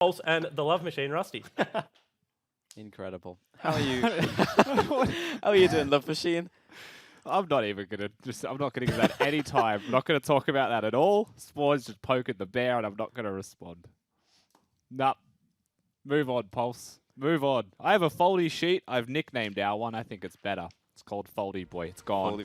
Pulse and the Love Machine, Rusty. Incredible. How are you? How are you doing, Love Machine? I'm not even going to I'm not going to give that any time. I'm not going to talk about that at all. Spawn's just poking the bear and I'm not going to respond. Nah. Move on, Pulse. Move on. I have a foldy sheet. I've nicknamed our one. I think it's better. It's called Foldy Boy. It's gone.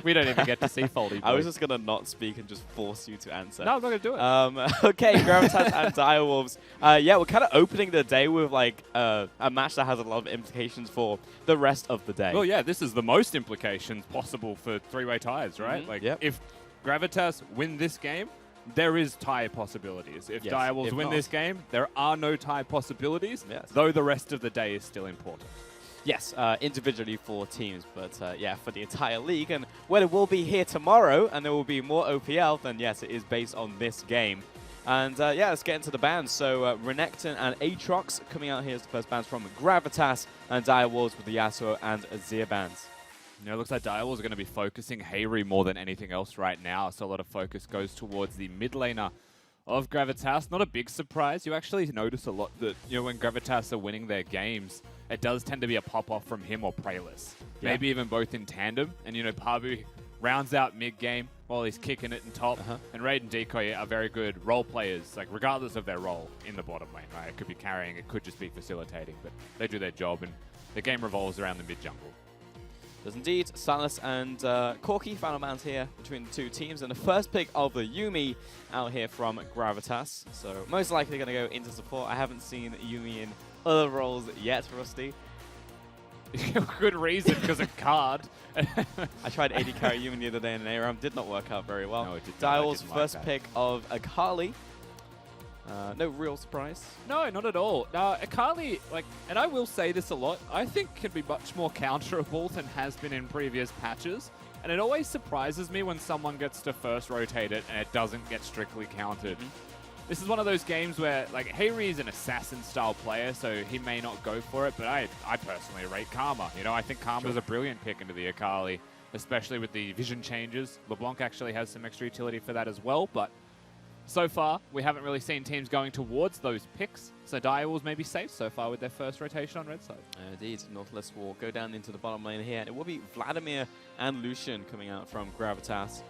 We don't even get to see Foldy Boy. I was just going to not speak and just force you to answer. No, I'm not going to do it. Okay, Gravitas and Direwolves. Yeah, we're kind of opening the day with like a match that has a lot of implications for the rest of the day. Well, yeah, this is the most implications possible for three-way ties, right? Like, if Gravitas win this game, there is tie possibilities. If Direwolves win this game, there are no tie possibilities, though the rest of the day is still important. Yes, individually for teams, but yeah, for the entire league. And when it will be here tomorrow, and there will be more OPL, then yes, it is based on this game. And yeah, let's get into the bands. So Renekton and Aatrox coming out here as the first bands from Gravitas, and Direwolves with the Yasuo and Azir bands. You know, it looks like Direwolves are going to be focusing Hayri more than anything else right now, so a lot of focus goes towards the mid laner of Gravitas. Not a big surprise. You actually notice a lot that, you know, when Gravitas are winning their games, it does tend to be a pop-off from him or Prayless. Maybe even both in tandem. And, you know, Pabu rounds out mid-game while he's kicking it in top. And Raid and Decoy are very good role players, like regardless of their role in the bottom lane, right? It could be carrying, it could just be facilitating, but they do their job, and the game revolves around the mid-jungle. Does indeed. Silas and Corki, final bands here between the two teams. And the first pick of the Yuumi out here from Gravitas. So most likely going to go into support. I haven't seen Yuumi in other roles yet, Rusty. Good reason, because of card. I tried AD carry Yuumi the other day in an ARAM. Did not work out very well. No, it did not. Direwolves' first pick of Akali. No real surprise. No, not at all. Akali, like, and I will say this a lot, I think can be much more counterable than has been in previous patches. And it always surprises me when someone gets to first rotate it and it doesn't get strictly countered. This is one of those games where, like, Hayri is an assassin-style player, so he may not go for it, but I personally rate Karma. You know, I think Karma's a brilliant pick into the Akali, especially with the vision changes. LeBlanc actually has some extra utility for that as well, but so far, we haven't really seen teams going towards those picks, so Direwolves may be safe so far with their first rotation on red side. Indeed, Nautilus will go down into the bottom lane here. It will be Vladimir and Lucian coming out from Gravitas.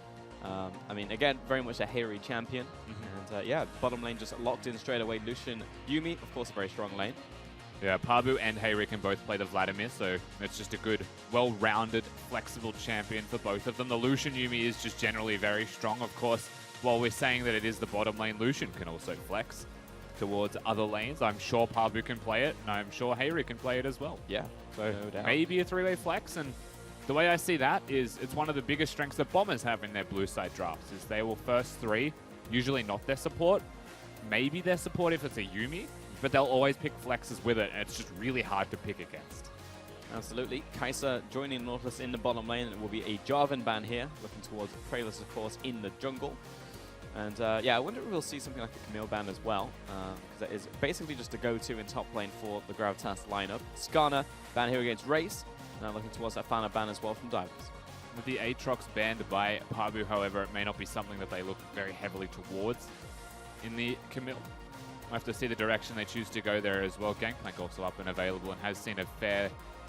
I mean, again, very much a Hayri champion. And yeah, bottom lane just locked in straight away. Lucian, Yuumi, of course, a very strong lane. Yeah, Pabu and Hayri can both play the Vladimir, so it's just a good, well-rounded, flexible champion for both of them. The Lucian Yuumi is just generally very strong, of course. While we're saying that it is the bottom lane, Lucian can also flex towards other lanes. I'm sure Pabu can play it, and I'm sure Hayri can play it as well. Yeah, so no doubt. Maybe a three-way flex, and the way I see that is it's one of the biggest strengths that Bombers have in their blue side drafts, is they will first three, usually not their support, maybe their support if it's a Yuumi, but they'll always pick flexes with it, and it's just really hard to pick against. Absolutely. Kai'Sa joining Nautilus in the bottom lane. It will be a Jarvan ban here, looking towards Prayless, of course, in the jungle. And yeah, I wonder if we'll see something like a Camille ban as well, because that is basically just a go-to in top lane for the Gravitas lineup. Skarner ban here against Race. Now looking towards that final ban as well from Divers. With the Aatrox banned by Pabu, however, it may not be something that they look very heavily towards in the Camille. We'll have to see the direction they choose to go there as well. Gangplank also up and available and has seen a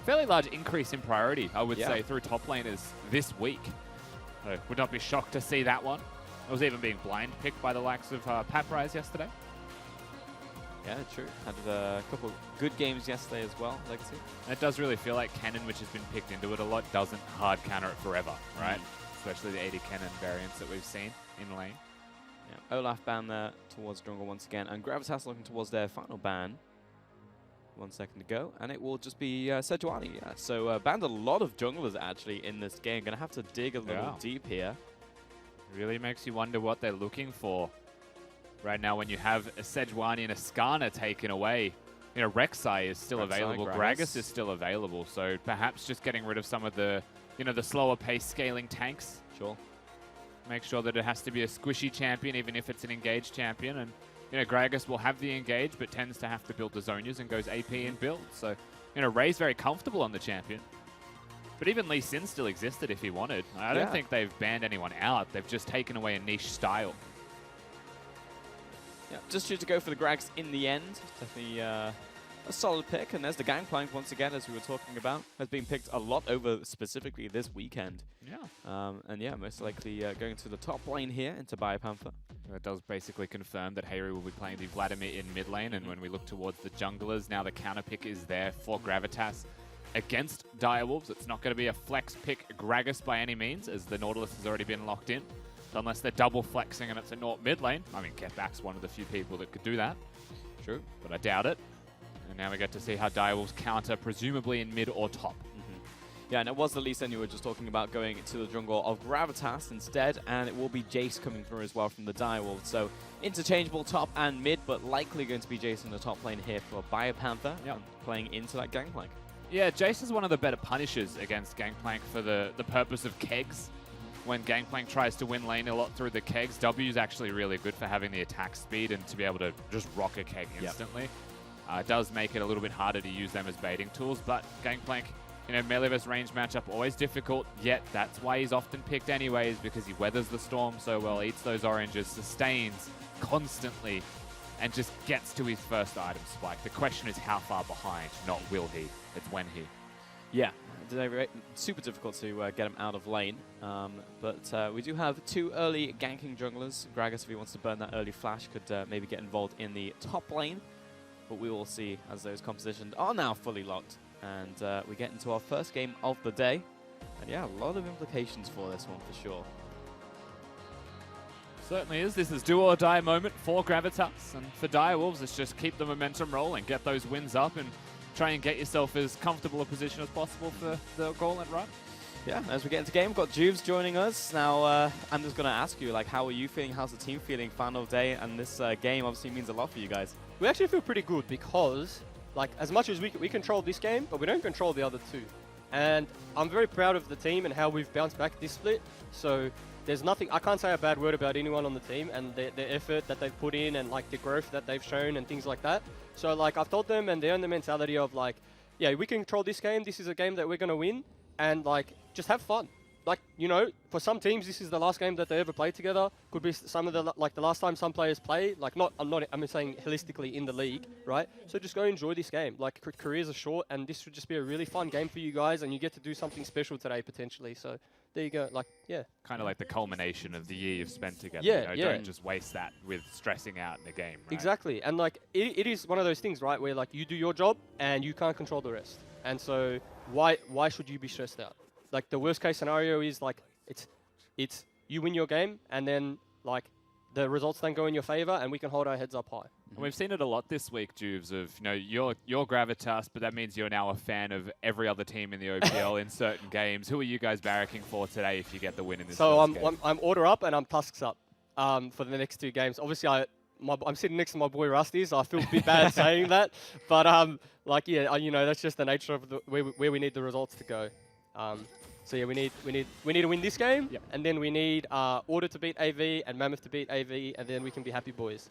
fairly large increase in priority, I would say, through top laners this week. So would not be shocked to see that one. It was even being blind picked by the likes of Paprise yesterday. Yeah, true. Had a couple good games yesterday as well, Legacy. And it does really feel like Cannon, which has been picked into it a lot, doesn't hard counter it forever, right? Especially the 80 Cannon variants that we've seen in lane. Yeah, Olaf ban there towards jungle once again, and Gravitas looking towards their final ban. 1 second to go, and it will just be Sejuani. Yeah. So banned a lot of junglers actually in this game. Gonna have to dig a little deep here. Really makes you wonder what they're looking for. Right now, when you have a Sejuani and a Skarner taken away, you know, Rek'Sai is still available, Gragas is still available, so perhaps just getting rid of some of the, you know, the slower pace scaling tanks. Sure. Make sure that it has to be a squishy champion, even if it's an engaged champion, and you know, Gragas will have the engage, but tends to have to build the Zonias and goes AP and build. So, you know, Ray's very comfortable on the champion. But even Lee Sin still existed if he wanted. I don't think they've banned anyone out. They've just taken away a niche style. Yeah, just choose to go for the Grags in the end. Definitely a solid pick. And there's the Gangplank once again, as we were talking about. Has been picked a lot over specifically this weekend. Yeah. And yeah, most likely going to the top lane here into Biopanther. That does basically confirm that Hayri will be playing the Vladimir in mid lane. And when we look towards the junglers, now the counter pick is there for Gravitas against Direwolves. It's not going to be a flex pick Gragas by any means, as the Nautilus has already been locked in. Unless they're double flexing and it's a Naught mid lane. I mean, Getback's one of the few people that could do that. True. But I doubt it. And now we get to see how Direwolves counter, presumably in mid or top. Yeah, and it was the Lee Sin you were just talking about going to the jungle of Gravitas instead, and it will be Jace coming through as well from the Direwolves. So interchangeable top and mid, but likely going to be Jace in the top lane here for Biopanther, playing into that Gangplank. Yeah, Jace is one of the better punishers against Gangplank for the purpose of kegs. When Gangplank tries to win lane a lot through the kegs, W is actually really good for having the attack speed and to be able to just rock a keg instantly. It does make it a little bit harder to use them as baiting tools, but Gangplank, melee versus range matchup, always difficult, yet that's why he's often picked anyways, because he weathers the storm so well, eats those oranges, sustains constantly, and just gets to his first item spike. The question is how far behind, not will he. It's when he. Yeah, super difficult to get him out of lane, but we do have 2 early ganking junglers. Gragas, if he wants to burn that early flash, could maybe get involved in the top lane, but we will see as those compositions are now fully locked. And we get into our first game of the day. And yeah, a lot of implications for this one for sure. Certainly is. This is do or die moment for Gravitas. And for Direwolves, it's just keep the momentum rolling, get those wins up, and try and get yourself as comfortable a position as possible for the gauntlet run. Yeah, as we get into game, we've got Juves joining us. Now, I'm just going to ask you, like, how are you feeling? How's the team feeling? Final day, and this game obviously means a lot for you guys. We actually feel pretty good because, like, as much as we control this game, but we don't control the other 2. And I'm very proud of the team and how we've bounced back this split. So there's nothing, I can't say a bad word about anyone on the team and the effort that they've put in and, like, the growth that they've shown and things like that. So, like, I've told them, and they're in the mentality of, like, yeah, we can control this game. This is a game that we're going to win. And, like, just have fun. Like, for some teams, this is the last game that they ever played together. Could be some of the, like, the last time some players play. Like, I'm saying holistically in the league, right? So just go enjoy this game. Like, careers are short, and this should just be a really fun game for you guys, and you get to do something special today, potentially. So there you go. Like, yeah. Kind of like the culmination of the year you've spent together. Yeah, Don't just waste that with stressing out in the game, right? Exactly. And, like, it is one of those things, right, where, like, you do your job, and you can't control the rest. And so why should you be stressed out? Like, the worst case scenario is, like, it's you win your game, and then, like, the results don't go in your favor, and we can hold our heads up high. And we've seen it a lot this week, Juves, of, you're Gravitas, but that means you're now a fan of every other team in the OPL in certain games. Who are you guys barracking for today if you get the win in this So game? I'm Order up, and I'm Tusks up for the next 2 games. Obviously, I'm sitting next to my boy Rusty, so I feel a bit bad saying that. But, like, yeah, that's just the nature of where we need the results to go. So yeah, we need to win this game, and then we need Order to beat AV and Mammoth to beat AV, and then we can be happy boys.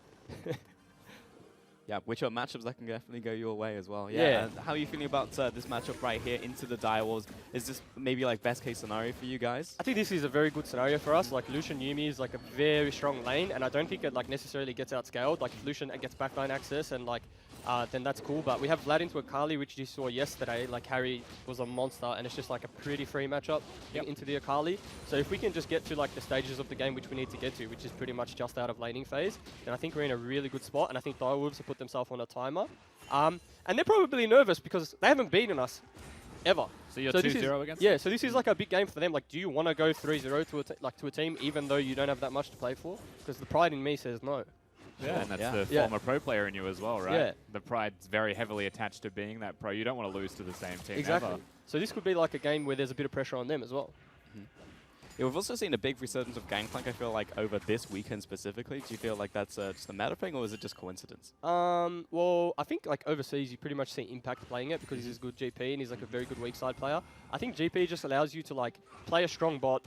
Yeah, which are matchups that can definitely go your way as well. Yeah. And how are you feeling about this matchup right here into the Direwolves? Is this maybe like best case scenario for you guys? I think this is a very good scenario for us. Like, Lucian Yuumi is like a very strong lane, and I don't think it, like, necessarily gets outscaled. Like, if Lucian gets backline access, and, like, then that's cool. But we have Vlad into Akali, which you saw yesterday. Like, Harry was a monster, and it's just like a pretty free matchup into the Akali. So if we can just get to, like, the stages of the game which we need to get to, which is pretty much just out of laning phase, then I think we're in a really good spot. And I think Direwolves have put themselves on a timer. And they're probably nervous because they haven't beaten us ever. So you're 2-0 against them? Yeah, so this is like a big game for them. Like, do you want to go 3-0 to a team even though you don't have that much to play for? Because the pride in me says no. Yeah, and that's the former pro player in you as well, right? Yeah. The pride's very heavily attached to being that pro. You don't want to lose to the same team ever. So this could be like a game where there's a bit of pressure on them as well. Yeah, we've also seen a big resurgence of Gangplank, I feel like, over this weekend specifically. Do you feel like that's just a meta thing, or is it just coincidence? Well, I think, like, overseas, you pretty much see Impact playing it because he's a good GP and he's, like, a very good weak side player. I think GP just allows you to, like, play a strong bot,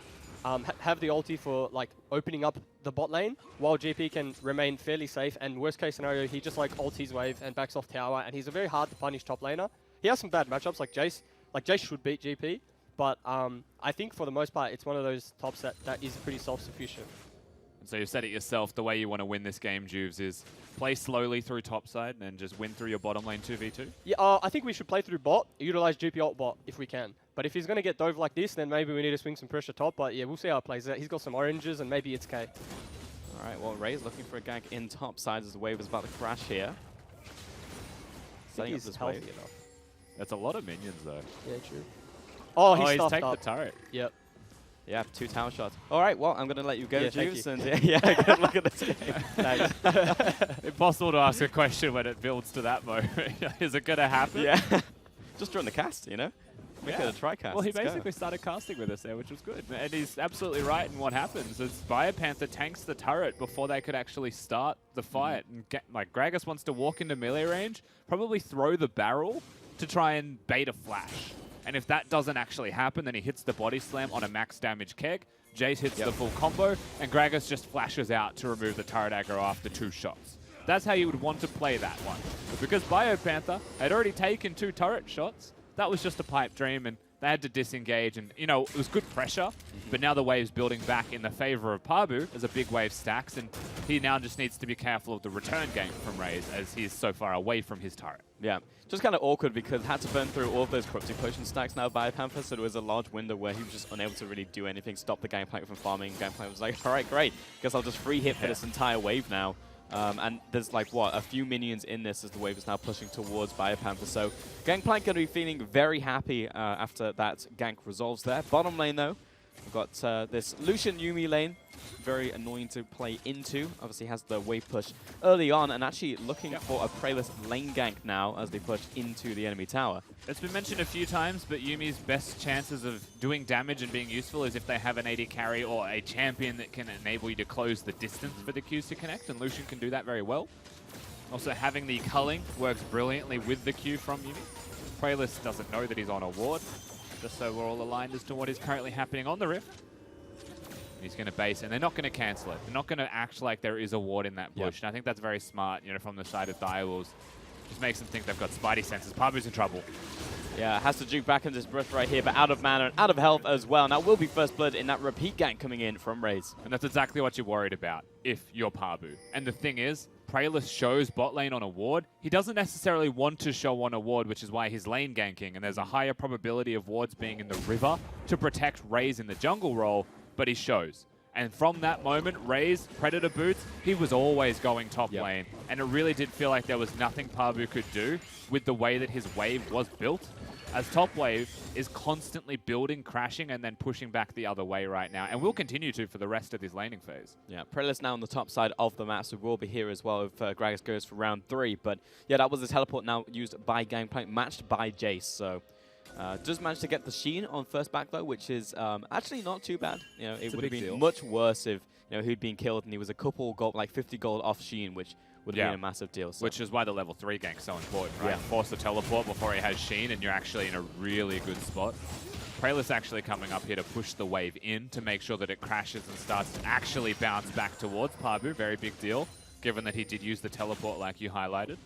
have the ulti for, like, opening up the bot lane, while GP can remain fairly safe, and worst case scenario, he just, like, ults his wave and backs off tower, and he's a very hard to punish top laner. He has some bad matchups, like Jace. Like, Jace should beat GP, but I think for the most part, it's one of those tops that is pretty self-sufficient. So you've said it yourself, the way you want to win this game, Juves, is play slowly through topside and just win through your bottom lane 2v2? Yeah, I think we should play through bot, utilize GP alt bot if we can. But if he's going to get dove like this, then maybe we need to swing some pressure top. But yeah, we'll see how it plays out. He's got some oranges and maybe it's K. All right, well, Ray's looking for a gank in topside as the wave is about to crash here. Setting up He's this healthy wave. enough. That's a lot of minions, though. Yeah, true. Oh, he's he's stuffed taken the up. turret. Yep. Yeah, 2 tower shots. All right, well, I'm going to let you go, Yeah, thank Juice. you. And yeah, good luck at this game. Thanks. Impossible to ask a question when it builds to that moment. Is it going to happen? Yeah. Just during the cast, you know? Make Yeah. it a tri-cast. Well, he Let's go. basically started casting with us there, which was good. And he's absolutely right in what happens. Is Biopanther tanks the turret before they could actually start the fight. And get, like, Gragas wants to walk into melee range, probably throw the barrel to try and bait a flash. And if that doesn't actually happen, then he hits the body slam on a max damage keg. Jace hits the full combo, and Gragas just flashes out to remove the turret aggro after 2 shots. That's how you would want to play that one. But because Biopanther had already taken 2 turret shots, that was just a pipe dream, and they had to disengage. And, you know, it was good pressure, but now the wave's building back in the favor of Pabu as a big wave stacks, and he now just needs to be careful of the return gank from Raze as he is so far away from his turret. Yeah, just kind of awkward because had to burn through all of those corrupting potion stacks now by Panther, so there was a large window where he was just unable to really do anything, stop the Gangplank from farming. Gangplank was like, all right, great, guess I'll just free hit for this entire wave now. And there's like, what, a few minions in this as the wave is now pushing towards Biopanther. So Gangplank going to be feeling very happy after that gank resolves there. Bottom lane, though, we've got this Lucian Yuumi lane. Very annoying to play into. Obviously has the wave push early on and actually looking for a Prayless lane gank now as they push into the enemy tower. It's been mentioned a few times, but Yumi's best chances of doing damage and being useful is if they have an AD carry or a champion that can enable you to close the distance for the Qs to connect, and Lucian can do that very well. Also, having the culling works brilliantly with the Q from Yuumi. Prayless doesn't know that he's on a ward, just so we're all aligned as to what is currently happening on the Rift. He's going to base, and they're not going to cancel it. They're not going to act like there is a ward in that bush, and I think that's very smart, you know, from the side of Direwolves. Just makes them think they've got Spidey senses. Pabu's in trouble. Yeah, has to juke back into this breath right here, but out of mana and out of health as well. Now will be first blood in that repeat gank coming in from Raze. And that's exactly what you're worried about if you're Pabu. And the thing is, Prayless shows bot lane on a ward. He doesn't necessarily want to show on a ward, which is why he's lane ganking, and there's a higher probability of wards being in the river to protect Raze in the jungle role, but he shows. And from that moment, Raze, Predator boots, he was always going top lane. And it really did feel like there was nothing Pabu could do with the way that his wave was built, as top wave is constantly building, crashing, and then pushing back the other way right now. And will continue to for the rest of this laning phase. Yeah, Predator's now on the top side of the map, so we'll be here as well if Gragas goes for round 3. But yeah, that was the teleport now used by Gangplank, matched by Jace. So does manage to get the Sheen on first back though, which is actually not too bad. You know, it would have been much worse if he'd been killed and he was a couple gold, like 50 gold off Sheen, which would have been a massive deal. So. Which is why the level 3 gank's so important, right? Force the teleport before he has Sheen, and you're actually in a really good spot. Prayless actually coming up here to push the wave in to make sure that it crashes and starts to actually bounce back towards Pabu. Very big deal, given that he did use the teleport like you highlighted.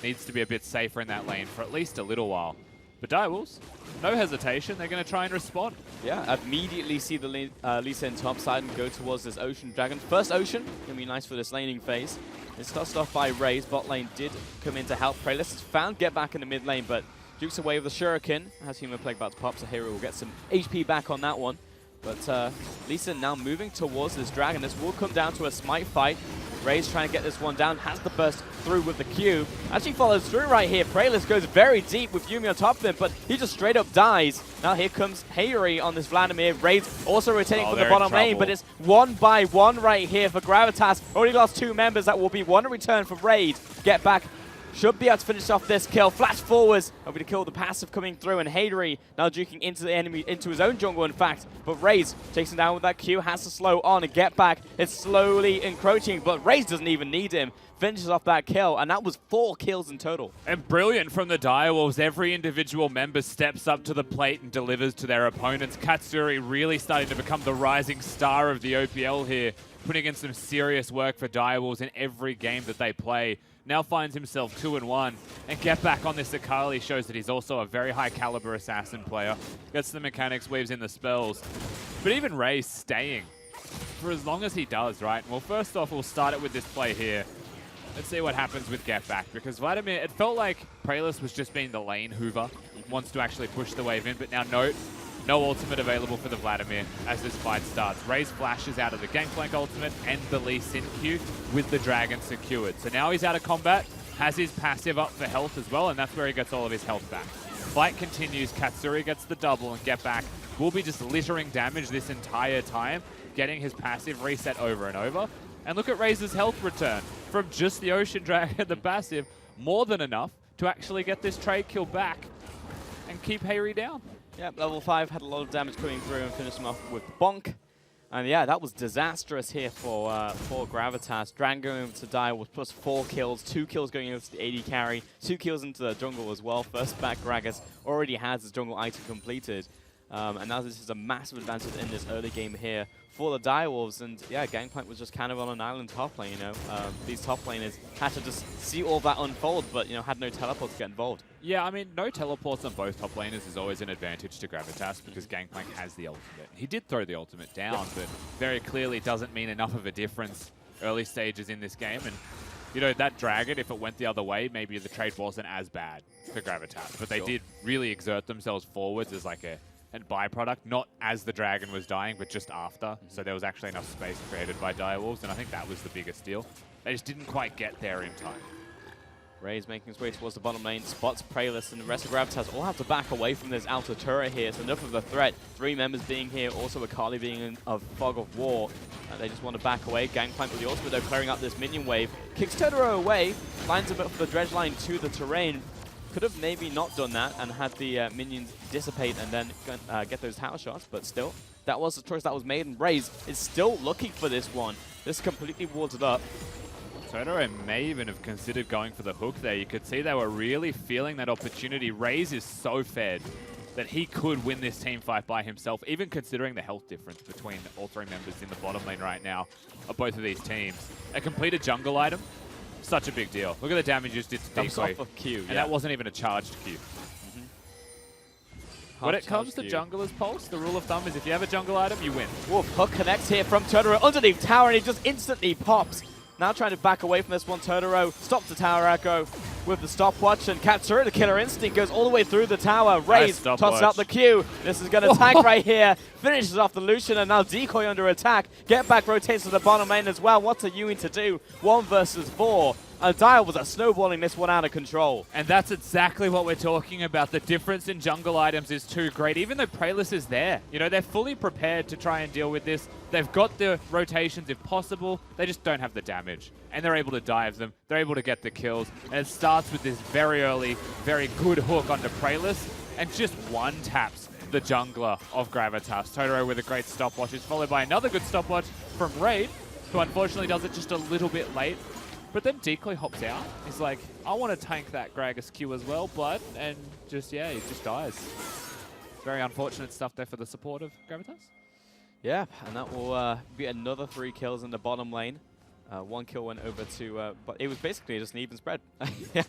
Needs to be a bit safer in that lane for at least a little while. But Direwolves, no hesitation, they're going to try and respond. Yeah, immediately see the Lee Sin top side and go towards this Ocean Dragon. First Ocean, going to be nice for this laning phase. It's touched off by Raze. Bot lane did come in to help. Prayless has found get back in the mid lane, but dukes away with the Shuriken. Has Human Plague about to pop, so Hero will get some HP back on that one. But Lee Sin now moving towards this Dragon. This will come down to a smite fight. Raze trying to get this one down, has the burst through with the Q. Actually follows through right here. Prayless goes very deep with Yuumi on top of him, but he just straight up dies. Now here comes Hayuri on this Vladimir. Raze also rotating for the bottom lane, but it's 1 by 1 right here for Gravitas. Already lost 2 members. That will be 1 return for Raid. Get back. Should be able to finish off this kill. Flash forwards. Hoping to kill the passive coming through. And Hayuri now juking into the enemy, into his own jungle, in fact. But Raze chasing down with that Q. Has to slow on and get back. It's slowly encroaching, but Raze doesn't even need him. Finishes off that kill, and that was 4 kills in total. And brilliant from the Direwolves. Every individual member steps up to the plate and delivers to their opponents. Katsuri really starting to become the rising star of the OPL here, putting in some serious work for Direwolves in every game that they play. Now finds himself 2-1, and get back on this Akali shows that he's also a very high caliber assassin player. Gets the mechanics, weaves in the spells. But even Raze staying for as long as he does, right? Well, first off, we'll start it with this play here. Let's see what happens with Get Back, because Vladimir, it felt like Praelis was just being the lane hoover, wants to actually push the wave in, but now note, no ultimate available for the Vladimir as this fight starts. Raze flashes out of the Gangplank ultimate and the Lee Sin Q with the Dragon secured. So now he's out of combat, has his passive up for health as well, and that's where he gets all of his health back. Fight continues, Katsuri gets the double, and Get Back will be just littering damage this entire time, getting his passive reset over and over. And look at Raze's health return from just the Ocean Dragon, the passive, more than enough to actually get this trade kill back and keep Hayri down. Yeah, level 5 had a lot of damage coming through and finished him off with bonk. And yeah, that was disastrous here for Gravitas. Dragon going over to die was plus 4 kills, 2 kills going over to the AD carry, 2 kills into the jungle as well. First back, Gragas already has his jungle item completed. And now this is a massive advantage in this early game here for the Direwolves. And yeah, Gangplank was just kind of on an island top lane, you know. These top laners had to just see all that unfold, but, you know, had no teleport to get involved. Yeah, I mean, no teleports on both top laners is always an advantage to Gravitas because Gangplank has the ultimate. He did throw the ultimate down, but very clearly doesn't mean enough of a difference early stages in this game. And, you know, that Dragon, if it went the other way, maybe the trade wasn't as bad for Gravitas. But they did really exert themselves forwards as like a byproduct, not as the Dragon was dying, but just after. So there was actually enough space created by Direwolves, and I think that was the biggest deal. They just didn't quite get there in time. Raze making his way towards the bottom lane, spots Praelis, and the rest of Gravitas all have to back away from this outer turret here. It's enough of a threat. 3 members being here, also Akali being in a fog of war. They just want to back away. Gangplank with the ultimate, though, clearing up this minion wave. Kicks Totoro away, lines him up for the dredge line to the terrain. Could have maybe not done that and had the minions dissipate and then get those tower shots, but still, that was the choice that was made, and Raze is still looking for this one. This completely warded up. Totoro may even have considered going for the hook there. You could see they were really feeling that opportunity. Raze is so fed that he could win this team fight by himself, even considering the health difference between all 3 members in the bottom lane right now of both of these teams. A completed jungle item, such a big deal. Look at the damage you just did to Comes Decoy. off of Q, and that wasn't even a charged Q. When it comes to jungler's pulse, the rule of thumb is if you have a jungle item, you win. Wolf hook connects here from Totoro underneath tower, and he just instantly pops. Now trying to back away from this one, Totoro stops the tower echo with the stopwatch, and Katsura, the killer instinct, goes all the way through the tower. Raze tosses out the Q. This is going to tank right here. Finishes off the Lucian, and now Decoy under attack. Get back rotates to the bottom lane as well. What's a Ewing to do? 1 versus 4. And Dial was snowballing this one out of control. And that's exactly what we're talking about. The difference in jungle items is too great. Even though Praelis is there, you know, they're fully prepared to try and deal with this. They've got the rotations if possible. They just don't have the damage. And they're able to dive them. They're able to get the kills. And it starts with this very early, very good hook onto Praelis. And just one taps the jungler of Gravitas. Totoro with a great stopwatch is followed by another good stopwatch from Raid, who unfortunately does it just a little bit late. But then Decoy hops out. He's like, I want to tank that Gragas Q as well, Blood. And just, yeah, he just dies. Very unfortunate stuff there for the support of Gravitas. Yeah, and that will be another 3 kills in the bottom lane. 1 kill went over to, but it was basically just an even spread. For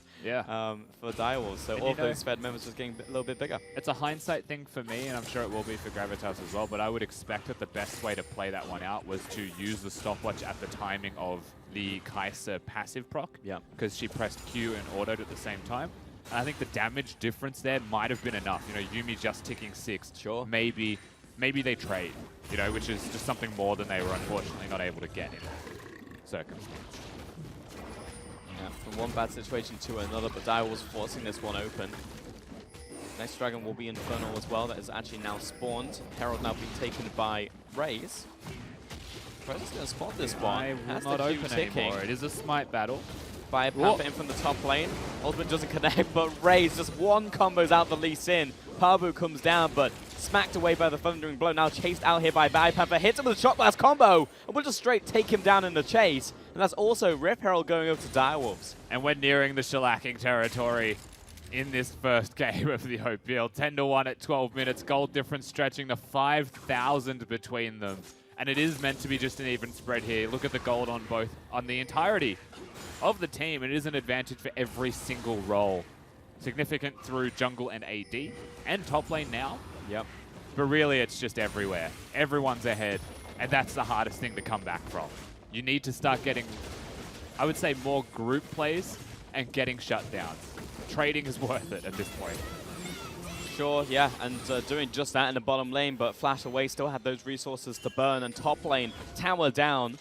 Direwolves. So all of those Fed members just getting a little bit bigger. It's a hindsight thing for me, and I'm sure it will be for Gravitas as well, but I would expect that the best way to play that one out was to use the stopwatch at the timing of the Kai'Sa passive proc. Yeah. Because she pressed Q and autoed at the same time. And I think the damage difference there might have been enough. You know, Yuumi just ticking 6. Sure. Maybe they trade, you know, which is just something more than they were unfortunately not able to get in that circumstance. Yeah, from one bad situation to another, but Dire was forcing this one open. Next dragon will be Infernal as well. That is actually now spawned. Herald now being taken by Raze. Raze is going to spot this one. I will not open anymore. It is a smite battle. Fire Panther in from the top lane. Ultimate doesn't connect, but Raze just one combos out the Lee Sin. Pabu comes down, but smacked away by the Thundering Blow. Now chased out here by Fire Panther. Hits him with a Shock Blast combo, and will just straight take him down in the chase. And that's also Rip Herald going over to Direwolves. And we're nearing the shellacking territory in this first game of the OPL. 10-1 at 12 minutes. Gold difference stretching to 5,000 between them. And it is meant to be just an even spread here. Look at the gold on the entirety of the team. It is an advantage for every single role. Significant through jungle and AD and top lane now. Yep. But really, it's just everywhere. Everyone's ahead. And that's the hardest thing to come back from. You need to start getting, I would say, more group plays and getting shutdowns. Trading is worth it at this point. Sure, yeah, and doing just that in the bottom lane, but Flash Away still had those resources to burn, and top lane, tower down,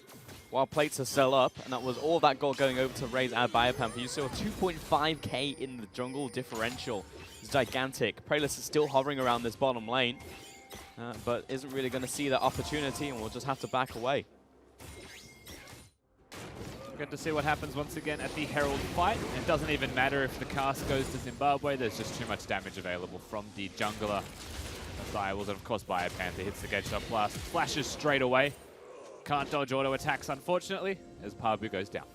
while plates are still up, and that was all that gold going over to Raze and Biopamper. You saw 2.5k in the jungle differential. It's gigantic. Pralus is still hovering around this bottom lane, but isn't really going to see that opportunity, and will just have to back away. Good to see what happens once again at the Herald fight. It doesn't even matter if the cast goes to Zimbabwe, there's just too much damage available from the jungler. Direwolves, and of course Biopanther hits the Gage Shot Blast, flashes straight away. Can't dodge auto attacks, unfortunately, as Parbu goes down.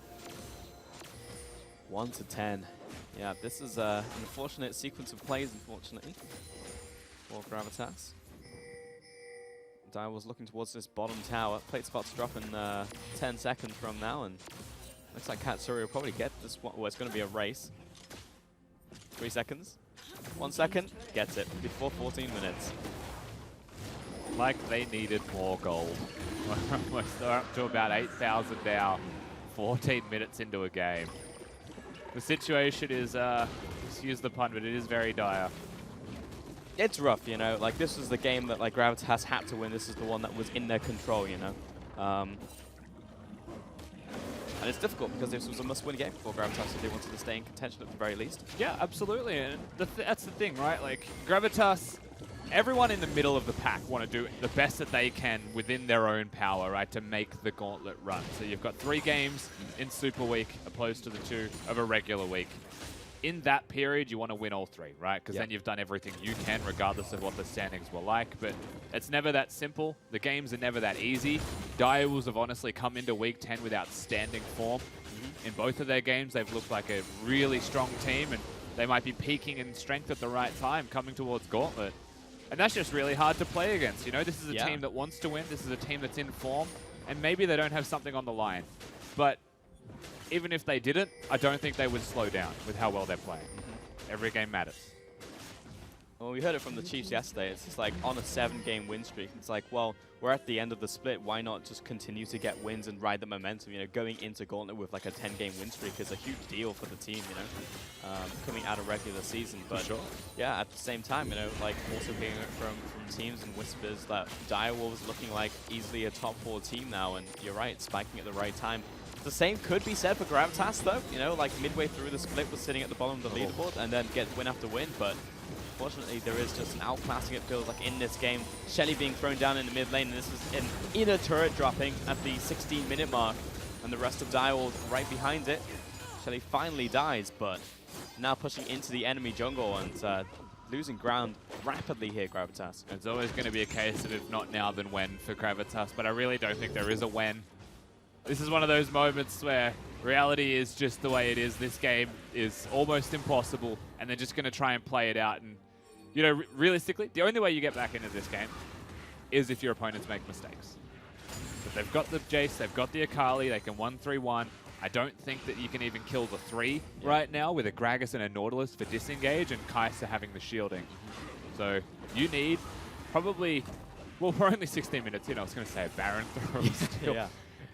1 to 10. Yeah, this is an unfortunate sequence of plays, unfortunately, for Gravitas. Direwolves looking towards this bottom tower. Plate's about to drop in 10 seconds from now, and looks like Katsuri will probably get this one. Well, it's going to be a race. 3 seconds. 1 second. Gets it before 14 minutes. Like they needed more gold. They're up to about 8,000 now, 14 minutes into a game. The situation is, excuse the pun, but it is very dire. It's rough, you know. Like, this was the game that like Gravitas had to win. This is the one that was in their control, you know. And it's difficult because this was a must-win game for Gravitas if they wanted to stay in contention at the very least. Yeah, absolutely. And that's the thing, right? Like, Gravitas, everyone in the middle of the pack want to do the best that they can within their own power, right, to make the gauntlet run. So you've got 3 games in Super Week opposed to the 2 of a regular week. In that period, you want to win all 3, right? Because then you've done everything you can, regardless of what the standings were like. But it's never that simple. The games are never that easy. Direwolves have honestly come into Week 10 with outstanding form. In both of their games, they've looked like a really strong team, and they might be peaking in strength at the right time, coming towards Gauntlet. And that's just really hard to play against. You know, this is a team that wants to win. This is a team that's in form. And maybe they don't have something on the line. But even if they didn't, I don't think they would slow down with how well they're playing. Every game matters. Well, we heard it from the Chiefs yesterday. It's just like on a 7-game win streak. It's like, well, we're at the end of the split. Why not just continue to get wins and ride the momentum? You know, going into Gauntlet with like a 10-game win streak is a huge deal for the team, you know, coming out of regular season. But yeah, at the same time, you know, like also hearing it from teams and whispers that Direwolves looking like easily a top 4 team now. And you're right, spiking at the right time. The same could be said for Gravitas, though. You know, like midway through the split was sitting at the bottom of the leaderboard and then get win after win. But unfortunately, there is just an outclassing, it feels like, in this game. Shelly being thrown down in the mid lane, and this is an inner turret dropping at the 16-minute mark. And the rest of Direwolves right behind it. Shelly finally dies, but now pushing into the enemy jungle and losing ground rapidly here, Gravitas. It's always going to be a case of if not now, then when for Gravitas. But I really don't think there is a when. This is one of those moments where reality is just the way it is. This game is almost impossible, and they're just going to try and play it out. And, you know, realistically, the only way you get back into this game is if your opponents make mistakes. But they've got the Jace, they've got the Akali, they can 1-3-1. I don't think that you can even kill the 3 right now with a Gragas and a Nautilus for disengage and Kai'Sa having the shielding. So you need probably, well, we're only 16 minutes in. I was going to say a Baron throw still.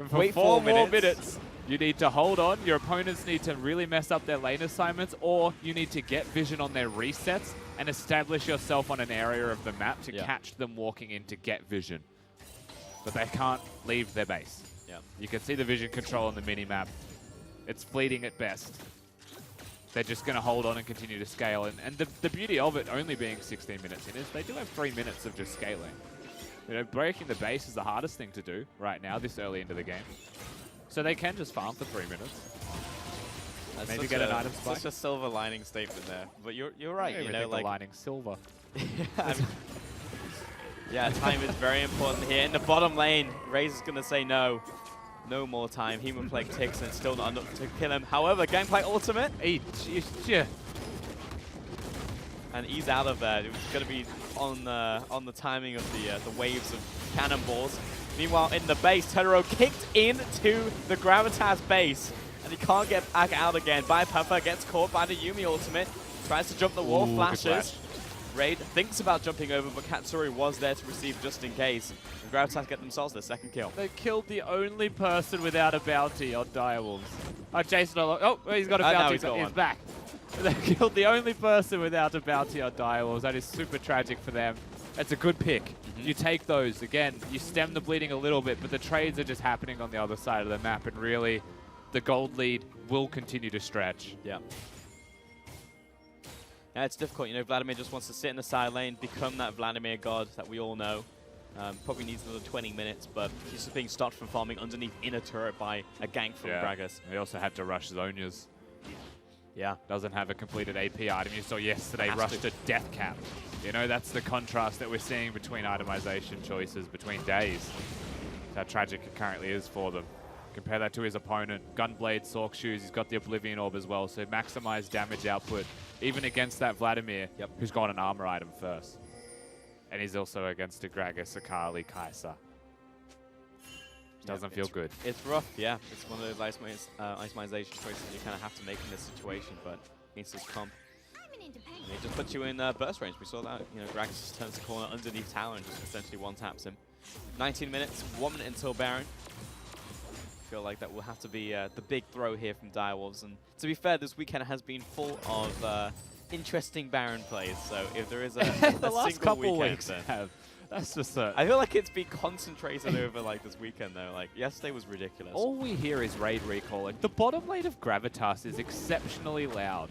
For Wait 4 4 more minutes, you need to hold on. Your opponents need to really mess up their lane assignments, or you need to get vision on their resets and establish yourself on an area of the map to catch them walking in to get vision. But they can't leave their base. You can see the vision control on the mini-map. It's fleeting at best. They're just going to hold on and continue to scale. And the beauty of it only being 16 minutes in is they do have 3 minutes of just scaling. You know, breaking the base is the hardest thing to do right now, this early into the game. So they can just farm for 3 minutes. That's maybe get an item spike. Such a silver lining statement there. But you're right, you know, like the lining silver. Yeah, time is very important here. In the bottom lane, Raze is going to say no. No more time. Human Plague ticks and it's still not enough to kill him. However, Gameplay Ultimate. And he's out of there. It was going to be on the timing of the waves of cannonballs. Meanwhile, in the base, Totoro kicked into the Gravitas base, and he can't get back out again. Biopamper gets caught by the Yuumi ultimate, tries to jump the wall, flashes. Raid thinks about jumping over, but Katsuri was there to receive just in case. And Gravitas get themselves their second kill. They killed the only person without a bounty on Direwolves. Oh, Jason, oh, he's got a bounty. No, he's back. They killed the only person without a bounty on Direwolves. That is super tragic for them. That's a good pick. You take those. Again, you stem the bleeding a little bit, but the trades are just happening on the other side of the map, and really, the gold lead will continue to stretch. Yeah. Yeah, it's difficult. You know, Vladimir just wants to sit in the side lane, become that Vladimir god that we all know. Probably needs another 20 minutes, but he's just being stopped from farming underneath inner turret by a gank from Gragas. He also had to rush Zonias. Yeah. Doesn't have a completed AP item. You saw yesterday rushed a death cap. You know, that's the contrast that we're seeing between itemization choices between days. How tragic it currently is for them. Compare that to his opponent. Gunblade, Sork Shoes, he's got the Oblivion Orb as well, so maximize damage output, even against that Vladimir, who's got an armor item first. And he's also against a Gragas, Akali, Kai'Sa. Doesn't feel good. It's rough, yeah. It's one of those itemization choices you kind of have to make in this situation, but needs this comp. And he just puts you in burst range. We saw that. You know, Gragas just turns the corner underneath tower and just essentially one-taps him. 19 minutes, 1 minute until Baron. I feel like that will have to be the big throw here from Direwolves. And to be fair, this weekend has been full of interesting Baron plays. So if there is a, the last single couple weekend, weeks have. That's just I feel like it's been concentrated over like this weekend though. Like yesterday was ridiculous. All we hear is raid recalling. The bottom lane of Gravitas is exceptionally loud.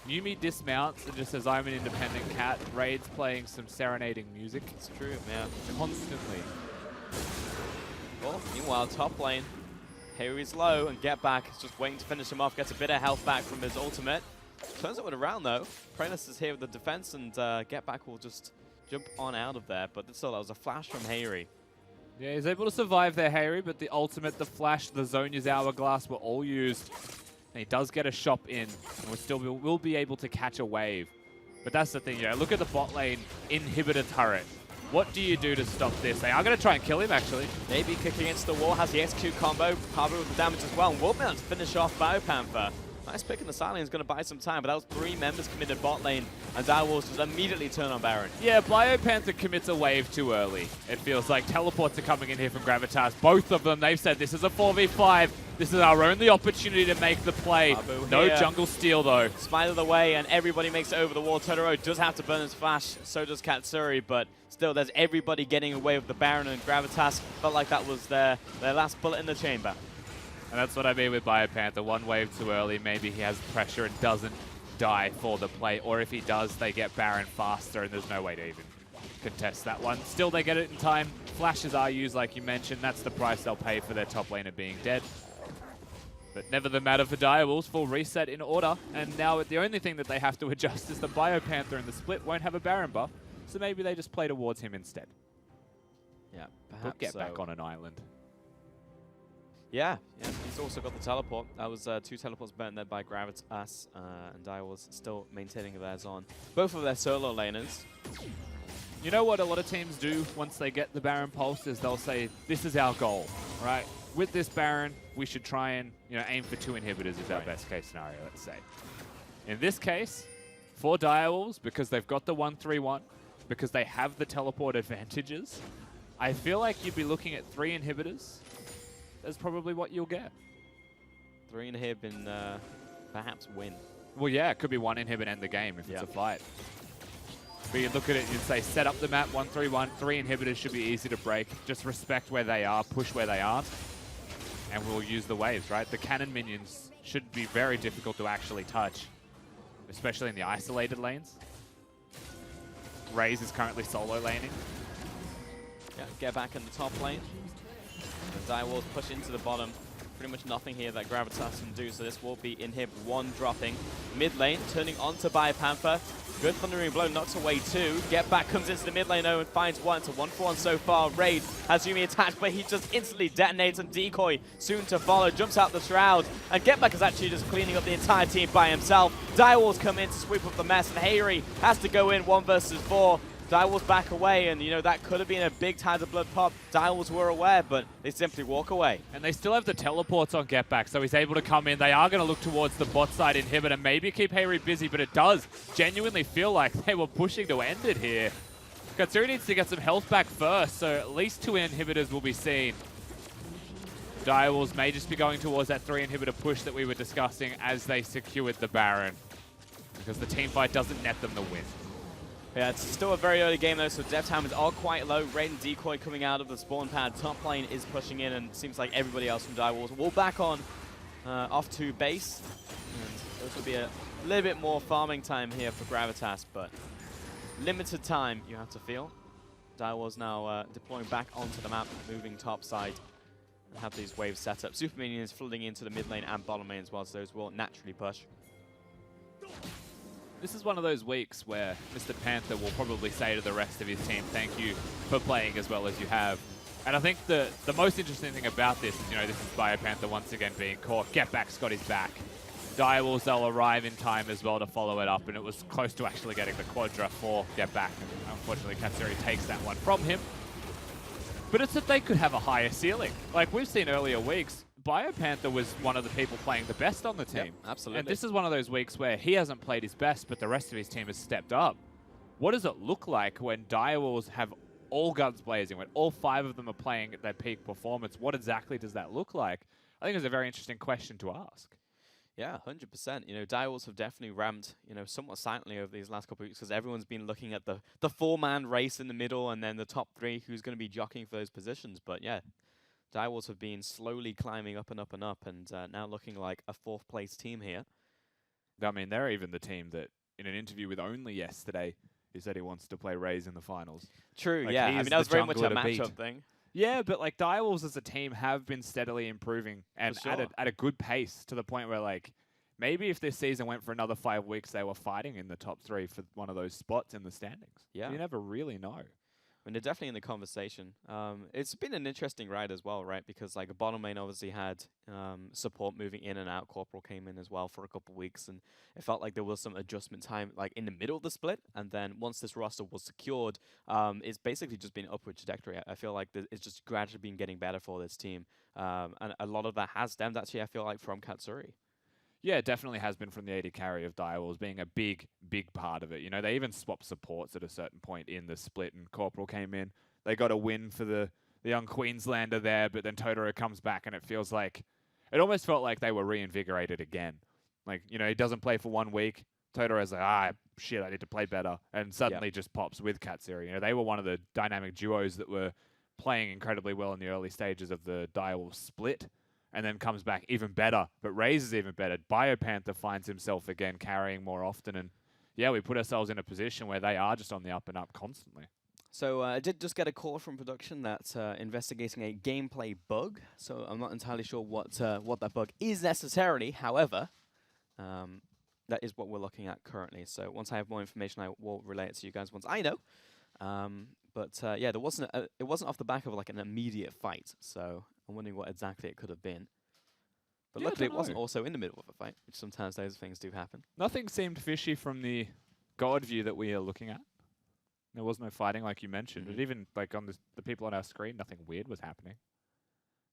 Yumi dismounts and just says, I'm an independent cat. Raid's playing some serenading music. It's true, yeah. Constantly. Well, meanwhile, top lane. Harry's low and Get Back is just waiting to finish him off. Gets a bit of health back from his ultimate. Turns it with a round though. Praelis is here with the defense and Get Back will just jump on out of there. But still, that was a flash from Harry. Yeah, he's able to survive there, Harry, but the ultimate, the flash, the Zonia's Hourglass were all used. And he does get a shop in, and will be able to catch a wave. But that's the thing, look at the bot lane inhibitor turret. What do you do to stop this? They are going to try and kill him, actually. Maybe kick against the wall, has the execute combo, Pablo with the damage as well, and will be able to finish off Biopanther. Nice pick in the side lane, is going to buy some time, but that was 3 members committed bot lane, and Direwolves just immediately turn on Baron. Yeah, Biopanther commits a wave too early. It feels like teleports are coming in here from Gravitas. Both of them, they've said this is a 4v5. This is our only opportunity to make the play. No jungle steal, though. Smite of the way, and everybody makes it over the wall. Totoro does have to burn his flash, so does Katsuri, but still, there's everybody getting away with the Baron, and Gravitas felt like that was their last bullet in the chamber. And that's what I mean with Biopanther. 1 wave too early, maybe he has pressure and doesn't die for the play. Or if he does, they get Baron faster, and there's no way to even contest that one. Still, they get it in time. Flashes are used, like you mentioned. That's the price they'll pay for their top laner being dead. But never the matter for Direwolves. Full reset in order. And now the only thing that they have to adjust is the Biopanther and the split won't have a Baron buff. So maybe they just play towards him instead. Yeah, perhaps He'll get back on an island. Yeah, he's also got the teleport. That was 2 teleports burnt there by Gravitas, and Direwolves still maintaining theirs on. Both of their solo laners. You know what a lot of teams do once they get the Baron Pulse is they'll say, this is our goal, right? With this Baron, we should try and aim for 2 inhibitors is our best case scenario, let's say. In this case, for Direwolves, because they've got the 1-3-1, because they have the teleport advantages, I feel like you'd be looking at 3 inhibitors. That's probably what you'll get. 3 inhib and perhaps win. Well, yeah, it could be 1 inhib and end the game if it's a fight. But you look at it, you'd say set up the map 1-3-1, 3 inhibitors should be easy to break. Just respect where they are, push where they aren't, and we'll use the waves, right? The cannon minions should be very difficult to actually touch, especially in the isolated lanes. Raze is currently solo laning. Yeah, get back in the top lane. The Direwolves push into the bottom. Pretty much nothing here that Gravitas can do, so this will be inhib 1 dropping. Mid lane, turning onto Biopanther. Good Thundering Blow knocks away 2. Get Back comes into the mid lane though and finds 1. It's a 1-for-1 so far. Raid has Yumi attached, but he just instantly detonates, and Decoy soon to follow. Jumps out the Shroud, and Get Back is actually just cleaning up the entire team by himself. Direwolves come in to sweep up the mess, and Hayri has to go in 1 versus 4. Direwolves back away, and, you know, that could have been a big Tides of Blood pop. Direwolves were aware, but they simply walk away. And they still have the teleports on Get Back, so he's able to come in. They are going to look towards the bot side inhibitor, maybe keep Hayri busy, but it does genuinely feel like they were pushing to end it here. Katsuri needs to get some health back first, so at least 2 inhibitors will be seen. Direwolves may just be going towards that 3 inhibitor push that we were discussing as they secured the Baron, because the team fight doesn't net them the win. Yeah, it's still a very early game though, so death timers are quite low. Raiden decoy coming out of the spawn pad. Top lane is pushing in, and seems like everybody else from Direwolves will back on off to base. And this will be a little bit more farming time here for Gravitas, but limited time, you have to feel. Direwolves now deploying back onto the map, moving top side, and have these waves set up. Super minions flooding into the mid lane and bottom lane as well, so those will naturally push. This is one of those weeks where Mr. Panther will probably say to the rest of his team, thank you for playing as well as you have. And I think the most interesting thing about this is, you know, this is BioPanther once again being caught. Get Back's got his back. Direwolves, they'll arrive in time as well to follow it up, and it was close to actually getting the Quadra for Get Back. And unfortunately, Katsuri takes that one from him. But it's that they could have a higher ceiling. Like we've seen earlier weeks, BioPanther was one of the people playing the best on the team. Yep, absolutely. And this is one of those weeks where he hasn't played his best, but the rest of his team has stepped up. What does it look like when Direwolves have all guns blazing, when all 5 of them are playing at their peak performance? What exactly does that look like? I think it's a very interesting question to ask. Yeah, 100%. You know, Direwolves have definitely ramped, you know, somewhat silently over these last couple of weeks, because everyone's been looking at the 4-man race in the middle and then the top 3 who's going to be jockeying for those positions. But yeah, Direwolves have been slowly climbing up and up and up, and now looking like a 4th place team here. I mean, they're even the team that, in an interview with Only yesterday, he said he wants to play Raze in the finals. True, like, yeah. I mean, that was very much a matchup thing. Yeah, but like Direwolves as a team have been steadily improving, and sure. at a good pace, to the point where, like, maybe if this season went for another 5 weeks, they were fighting in the top 3 for one of those spots in the standings. Yeah. You never really know. And they're definitely in the conversation. It's been an interesting ride as well, right? Because like bottom lane obviously had support moving in and out. Corporal came in as well for a couple of weeks, and it felt like there was some adjustment time like in the middle of the split. And then once this roster was secured, it's basically just been upward trajectory. I feel like it's just gradually been getting better for this team. And a lot of that has stemmed actually, I feel like, from Katsuri. Yeah, it definitely has been from the AD carry of Direwolves being a big, big part of it. You know, they even swapped supports at a certain point in the split, and Corporal came in. They got a win for the young Queenslander there, but then Totoro comes back, and it feels like, it almost felt like they were reinvigorated again. Like, you know, he doesn't play for 1 week. Totoro's like, shit, I need to play better. And suddenly just pops with Katsuri. You know, they were one of the dynamic duos that were playing incredibly well in the early stages of the Direwolves split, and then comes back even better. But Raze is even better. BioPanther finds himself again carrying more often. And yeah, we put ourselves in a position where they are just on the up and up constantly. So I did just get a call from production that's investigating a gameplay bug. So I'm not entirely sure what that bug is necessarily. However, that is what we're looking at currently. So once I have more information, I will relay it to you guys once I know. But yeah, it wasn't off the back of like an immediate fight. So I'm wondering what exactly it could have been. But yeah, luckily it wasn't also in the middle of a fight, which sometimes those things do happen. Nothing seemed fishy from the God view that we are looking at. There was no fighting like you mentioned. But even like on the people on our screen, nothing weird was happening.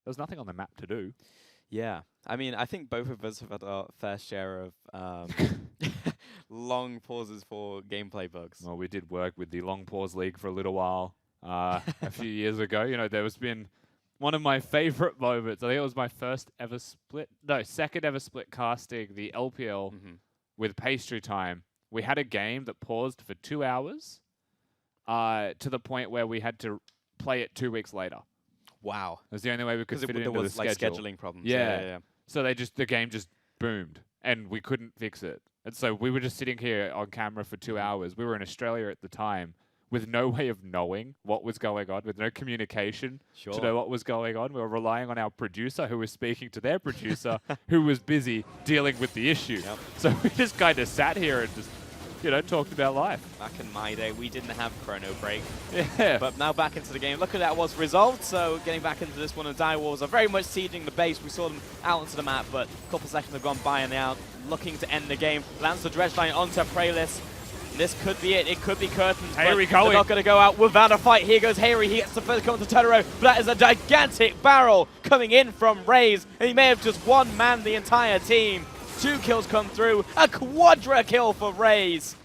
There was nothing on the map to do. Yeah. I mean, I think both of us have had our fair share of long pauses for gameplay bugs. Well, we did work with the Long Pause League for a little while a few years ago. You know, there was been one of my favorite moments. I think it was my second ever split casting the LPL with Pastry Time. We had a game that paused for 2 hours to the point where we had to play it 2 weeks later. Wow. It was the only way we could fit it into the schedule. Like scheduling problems. Yeah. So the game just boomed, and we couldn't fix it. And so we were just sitting here on camera for 2 hours. We were in Australia at the time with no way of knowing what was going on, with no communication to know what was going on. We were relying on our producer, who was speaking to their producer, who was busy dealing with the issue. Yep. So we just kind of sat here and just, you know, talked about life. Back in my day, we didn't have chrono break. Yeah. But now back into the game. Look at that was resolved. So getting back into this one, the Direwolves are very much sieging the base. We saw them out onto the map, but a couple seconds have gone by and they are looking to end the game. Lands the dredge line onto Praelis. This could be it. It could be curtains. Hayri but going. They're not going to go out without a fight. Here goes Hayri. He gets the first kill to Totoro. But that is a gigantic barrel coming in from Raze. And he may have just one man the entire team. 2 kills come through. A quadra kill for Raze.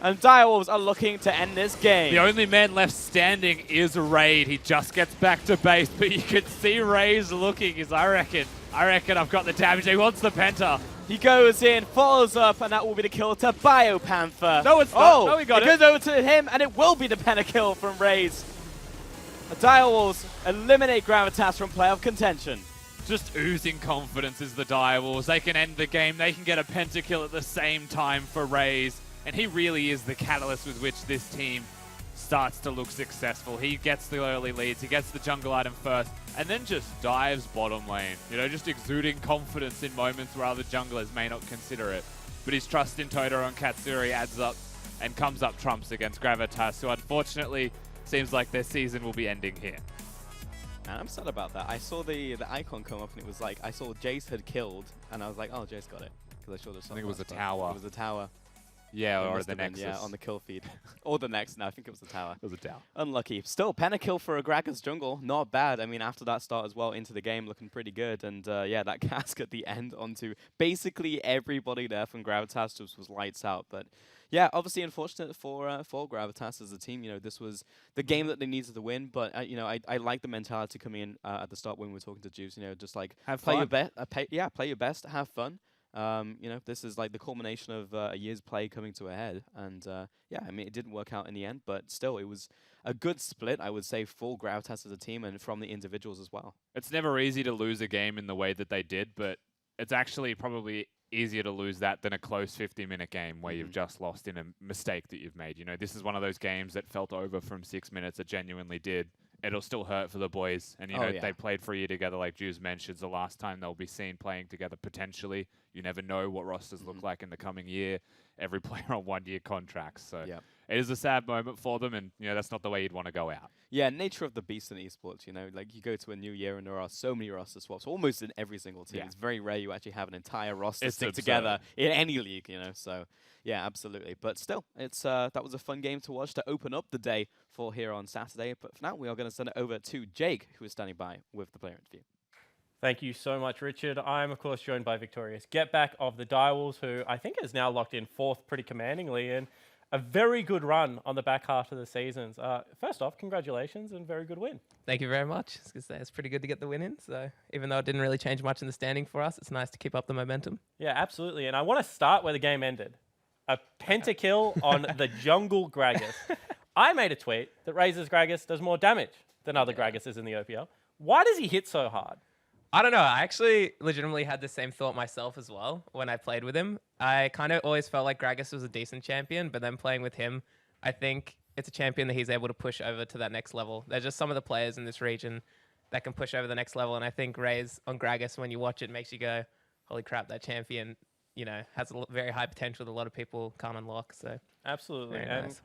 And Direwolves are looking to end this game. The only man left standing is Raid. He just gets back to base, but you can see Raze looking. I reckon I've got the damage. He wants the Penta. He goes in, follows up, and that will be the kill to Biopanther. No, it's not. Oh, No, he got it goes over to him, and it will be the pentakill from Raze. The Direwolves eliminate Gravitas from playoff contention. Just oozing confidence is the Direwolves. They can end the game. They can get a pentakill at the same time for Raze. And he really is the catalyst with which this team starts to look successful. He gets the early leads, he gets the jungle item first, and then just dives bottom lane. You know, just exuding confidence in moments where other junglers may not consider it. But his trust in Totoro and Katsuri adds up and comes up trumps against Gravitas, who unfortunately seems like their season will be ending here. And I'm sad about that. I saw the icon come up and it was like, I saw Jace had killed, and I was like, oh, Jace got it. Because I saw the I think it was a tower. It was a tower. Yeah, It or must the have been, Nexus. yeah, on the kill feed. Or the next. No, I think it was the tower. It was a tower. Unlucky. Still, pentakill for a Gragas jungle. Not bad. I mean, after that start as well, into the game, looking pretty good. And yeah, that cask at the end onto basically everybody there from Gravitas just was lights out. But yeah, obviously unfortunate for Gravitas as a team. You know, this was the game that they needed to win. But, you know, I like the mentality coming in at the start when we were talking to Juice. You know, just like Have play fun. your best. Play your best. Have fun. You know, this is like the culmination of a year's play coming to a head. And yeah, I mean, it didn't work out in the end, but still, it was a good split, I would say, for Gravitas as a team and from the individuals as well. It's never easy to lose a game in the way that they did, but it's actually probably easier to lose that than a close 50-minute game where you've just lost in a mistake that you've made. You know, this is one of those games that felt over from 6 minutes. It genuinely did. It'll still hurt for the boys. And, you know, they played for a year together, like Jules mentions. The last time they'll be seen playing together potentially. You never know what rosters look like in the coming year. Every player on one-year contracts. So it is a sad moment for them, and, you know, that's not the way you'd want to go out. Yeah, nature of the beast in esports, you know, like you go to a new year and there are so many roster swaps, almost in every single team. Yeah. It's very rare you actually have an entire roster It's stick absurd. together in any league, you know, so yeah, absolutely. But still, it's that was a fun game to watch to open up the day for here on Saturday. But for now, we are going to send it over to Jake, who is standing by with the player interview. Thank you so much, Richard. I'm, of course, joined by victorious Getback of the Direwolves, who I think is now locked in 4th pretty commandingly, and a very good run on the back half of the seasons. First off, congratulations and very good win. Thank you very much. I was gonna say, it's pretty good to get the win in. So even though it didn't really change much in the standing for us, it's nice to keep up the momentum. Yeah, absolutely. And I want to start where the game ended. A pentakill on the jungle Gragas. I made a tweet that raises Gragas does more damage than other Gragases in the OPL. Why does he hit so hard? I don't know. I actually legitimately had the same thought myself as well when I played with him. I kind of always felt like Gragas was a decent champion, but then playing with him, I think it's a champion that he's able to push over to that next level. There's just some of the players in this region that can push over the next level, and I think Raze on Gragas, when you watch it, makes you go, holy crap, that champion, you know, has a very high potential that a lot of people can't unlock. So Absolutely. very And nice.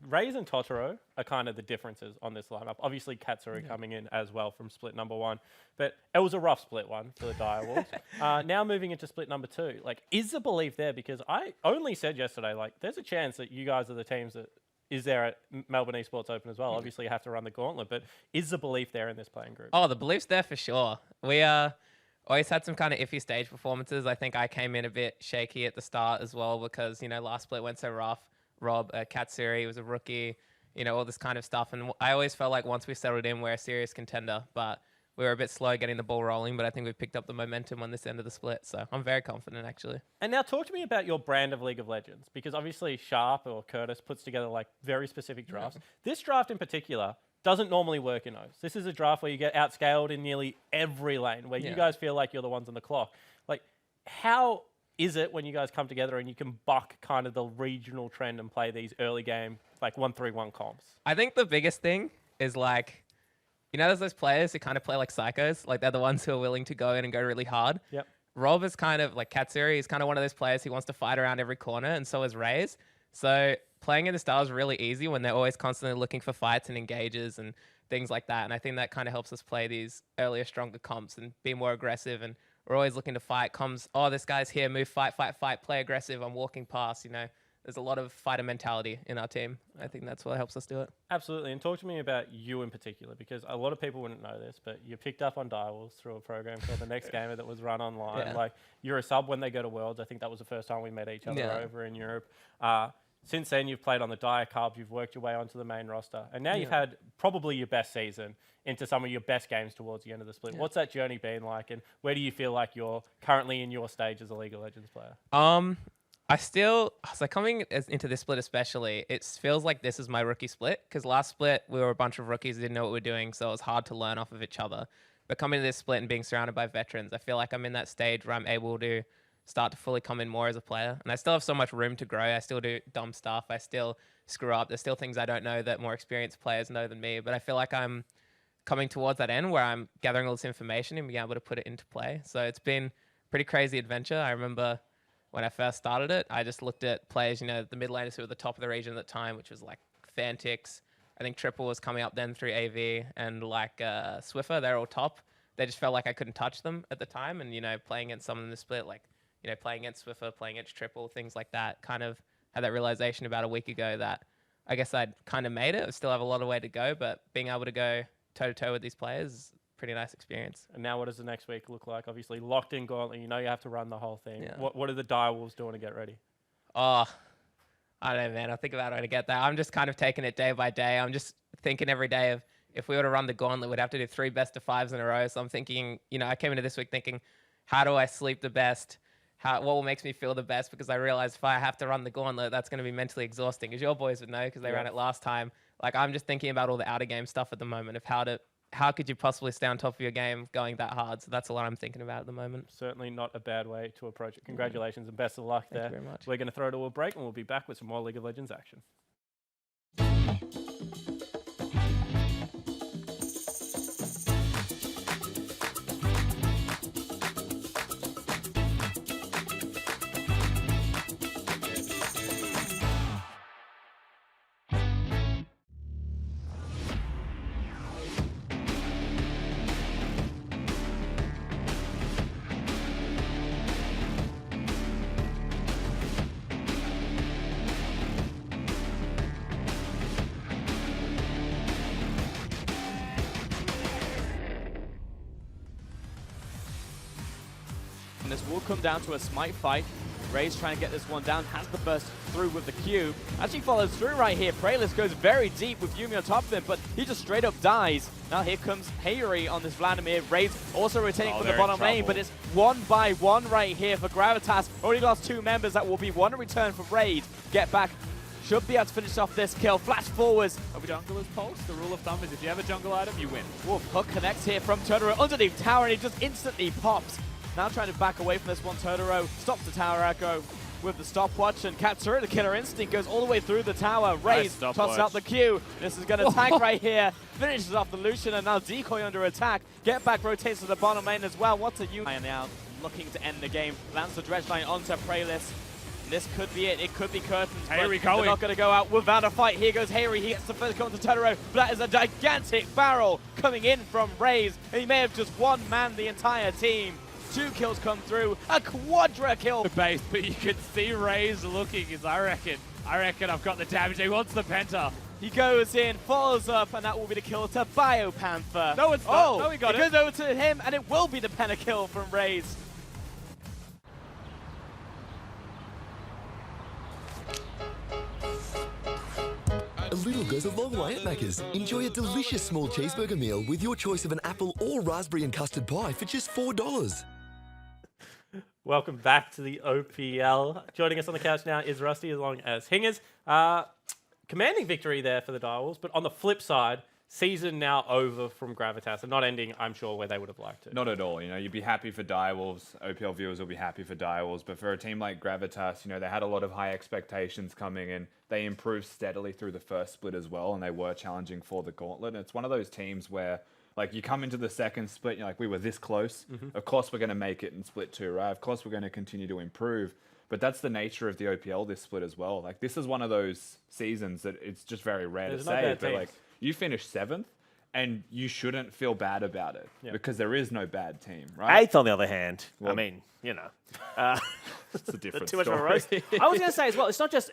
Raze and Totoro are kind of the differences on this lineup. Obviously, Katsuri coming in as well from split number 1. But it was a rough split one for the Direwolves. Now moving into split number 2. Like, is the belief there? Because I only said yesterday, like, there's a chance that you guys are the teams that is there at Melbourne Esports Open as well. Obviously, you have to run the gauntlet. But is the belief there in this playing group? Oh, the belief's there for sure. We always had some kind of iffy stage performances. I think I came in a bit shaky at the start as well because, you know, last split went so rough. Rob, Katsuri was a rookie, you know, all this kind of stuff. And I always felt like once we settled in, we're a serious contender. But we were a bit slow getting the ball rolling. But I think we picked up the momentum on this end of the split. So I'm very confident, actually. And now talk to me about your brand of League of Legends, because obviously Sharp or Curtis puts together like very specific drafts. This draft in particular doesn't normally work in those. This is a draft where you get outscaled in nearly every lane, where you guys feel like you're the ones on the clock. Like, how is it when you guys come together and you can buck kind of the regional trend and play these early game, like 1-3-1 comps? I think the biggest thing is like, you know, there's those players who kind of play like psychos. Like they're the ones who are willing to go in and go really hard. Yep. Rob is kind of like Katsuri. He's kind of one of those players who wants to fight around every corner, and so is Raze. So playing in the style is really easy when they're always constantly looking for fights and engages and things like that. And I think that kind of helps us play these earlier, stronger comps and be more aggressive. And we're always looking to fight. Comms, oh, this guy's here, move, fight, fight, fight, play aggressive. I'm walking past, you know. there's a lot of fighter mentality in our team. I think that's what helps us do it. Absolutely. And talk to me about you in particular, because a lot of people wouldn't know this, but you picked up on Direwolves through a program called The Next Gamer that was run online. Yeah. Like, you're a sub when they go to Worlds. I think that was the first time we met each other Yeah. over in Europe. Since then, you've played on the Dire Cubs, you've worked your way onto the main roster, and now you've had probably your best season into some of your best games towards the end of the split. What's that journey been like, and where do you feel like you're currently in your stage as a League of Legends player? Coming into this split especially, it feels like this is my rookie split, because last split we were a bunch of rookies who didn't know what we were doing, so it was hard to learn off of each other. But coming to this split and being surrounded by veterans, I feel like I'm in that stage where I'm able to start to fully come in more as a player. And I still have so much room to grow. I still do dumb stuff. I still screw up. There's still things I don't know that more experienced players know than me. But I feel like I'm coming towards that end where I'm gathering all this information and being able to put it into play. So it's been a pretty crazy adventure. I remember when I first started it, I just looked at players, the mid laners who were the top of the region at the time, which was like Fantix. I think Triple was coming up then through AV, and like Swiffer, they're all top. They just felt like I couldn't touch them at the time. And, playing against someone in the split, like, playing against Swiffer, playing against Triple, things like that, kind of had that realization about a week ago that I guess I'd kind of made it. I still have a lot of way to go, but being able to go toe-to-toe with these players is a pretty nice experience. And now what does the next week look like? Obviously, locked in Gauntlet, you have to run the whole thing. Yeah. What are the Direwolves doing to get ready? Oh, I don't know, man. I'll think about how to get there. I'm just kind of taking it day by day. I'm just thinking every day of if we were to run the Gauntlet, we'd have to do 3 best of 5s in a row. So I'm thinking, I came into this week thinking, how do I sleep the best? What makes me feel the best? Because I realized if I have to run the Gauntlet, that's going to be mentally exhausting, as your boys would know because they ran it last time. Like, I'm just thinking about all the outer game stuff at the moment of how could you possibly stay on top of your game going that hard? So that's a lot I'm thinking about at the moment. Certainly not a bad way to approach it. Congratulations and best of luck there. Thank you very much. We're going to throw to a break and we'll be back with some more League of Legends action. And this will come down to a smite fight. Ray's trying to get this one down, has the burst through with the Q. Actually follows through right here. Praylist goes very deep with Yumi on top of him, but he just straight up dies. Now here comes Hayuri on this Vladimir. Ray's also rotating from the bottom lane, but it's 1 by 1 right here for Gravitas. Already lost 2 members. That will be 1 return for Raid. Get back. Should be able to finish off this kill. Flash forwards. Over jungler's pulse, the rule of thumb is if you have a jungle item, you win. Wolf hook connects here from Totoro underneath tower, and he just instantly pops. Now trying to back away from this one. Totoro stops the tower echo with the stopwatch, and Katsura, the killer instinct, goes all the way through the tower. Raze tosses out the Q. This is going to tank right here. Finishes off the Lucian, and now Decoy under attack. Get back rotates to the bottom lane as well. What's a Unite now looking to end the game. Lands the dredge line onto Praylist. This could be it. It could be curtains. Hayuri They're not going to go out without a fight. Here goes Hayuri. He gets the first kill to Totoro. But that is a gigantic barrel coming in from Raze. And he may have just one-man the entire team. 2 kills come through. A quadra kill. The base, but you can see Ray's looking as I reckon I've got the damage. He wants the penta. He goes in, follows up, and that will be the kill to Biopanther. No, it's not. No, he got it. It goes over to him, and it will be the penta kill from Raze. A little goes a long way at Macca's. Enjoy a delicious small cheeseburger meal with your choice of an apple or raspberry and custard pie for just $4. Welcome back to the OPL. Joining us on the couch now is Rusty, along as Hingers. Commanding victory there for the Direwolves, but on the flip side, season now over from Gravitas, and not ending, I'm sure, where they would have liked it. Not at all. You'd be happy for Direwolves. OPL viewers will be happy for Direwolves. But for a team like Gravitas, they had a lot of high expectations coming in. They improved steadily through the first split as well, and they were challenging for the Gauntlet. And it's one of those teams where, like, you come into the second split, you're like, we were this close. Of course we're going to make it in split 2, right? Of course we're going to continue to improve. But that's the nature of the OPL this split as well. Like, this is one of those seasons that it's just very rare to say. But, like, you finish 7th, and you shouldn't feel bad about it because there is no bad team, right? 8th, on the other hand, Well, I mean, you know. It's a different Too much of a story. roast. I was going to say as well, it's not just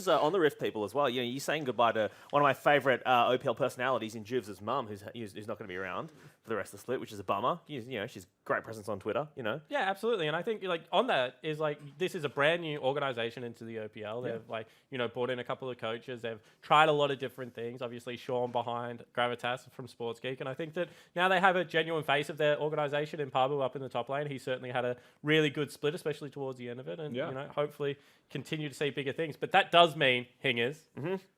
on the Rift people as well. You know, you're saying goodbye to one of my favourite OPL personalities in Juvs' mum, who's not going to be around for the rest of the split, which is a bummer. You know, she's a great presence on Twitter. You know. Yeah, absolutely. And I think like on that is like this is a brand new organization into the OPL. They've like brought in a couple of coaches. They've tried a lot of different things. Obviously, Sean behind Gravitas from Sports Geek, and I think that now they have a genuine face of their organization in Pabu up in the top lane. He certainly had a really good split, especially towards the end of it, and hopefully continue to see bigger things. But that does mean Hingers.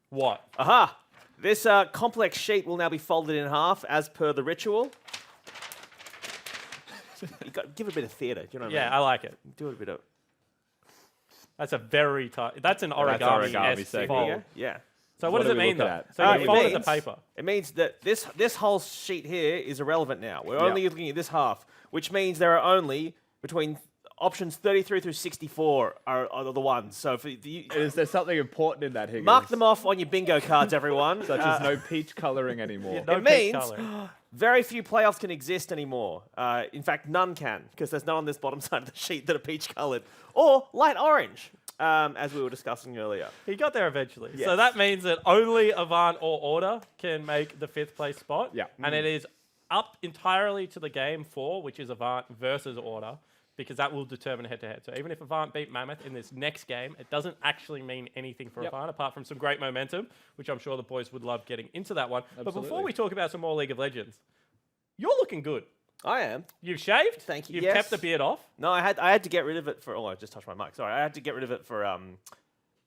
What? Aha! This complex sheet will now be folded in half as per the ritual. Give it a bit of theatre. Do you know what I mean? Yeah, I like it. Do it a bit of. That's a very tight. That's an That's origami origami segment. fold. Yeah. So what What does are it we mean though? looking at? So It you folded the means- paper. It means that this whole sheet here is irrelevant now. We're only looking at this half, which means there are only between options 33 through 64 are the ones. So for Is there something important in that, Higgins? mark them off on your bingo cards, everyone. Such as no peach colouring anymore. No It peach means colour. very few playoffs can exist anymore. In fact, none can, because there's none on this bottom side of the sheet that are peach coloured or light orange, as we were discussing earlier. He got there eventually. So Yes. that means that only Avant or Order can make the 5th place spot. Yeah. And it is up entirely to the game 4, which is Avant versus Order, because that will determine head-to-head. So even if Avant beat Mammoth in this next game, it doesn't actually mean anything for Avant, apart from some great momentum, which I'm sure the boys would love getting into that one. But before Absolutely. we talk about some more League of Legends, you're looking good. I am. You've shaved. Thank you. You've Yes. kept the beard off. No, I had to get rid of it for. Oh, I just touched my mic. Sorry, I had to get rid of it for.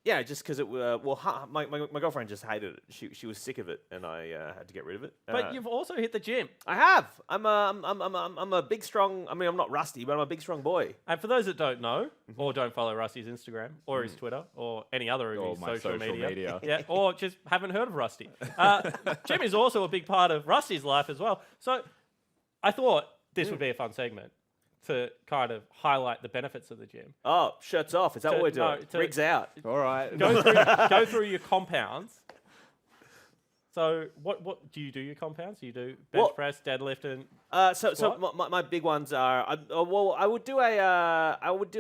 Just because it. My girlfriend just hated it. She was sick of it, and I had to get rid of it. But you've also hit the gym. I have. I'm a big strong. I mean, I'm not rusty, but I'm a big strong boy. And for those that don't know, or don't follow Rusty's Instagram, or his Twitter, or any other of Or his my social social media. yeah, or just haven't heard of Rusty. Gym is also a big part of Rusty's life as well. So I thought this would be a fun segment to kind of highlight the benefits of the gym. Oh, shirts off. Is that To- what we're doing? no, to- Rigs out. All right. Go through your compounds. So what do you do your compounds? Do you do bench Well- press, deadlift, and So Squat? my big ones are. I would do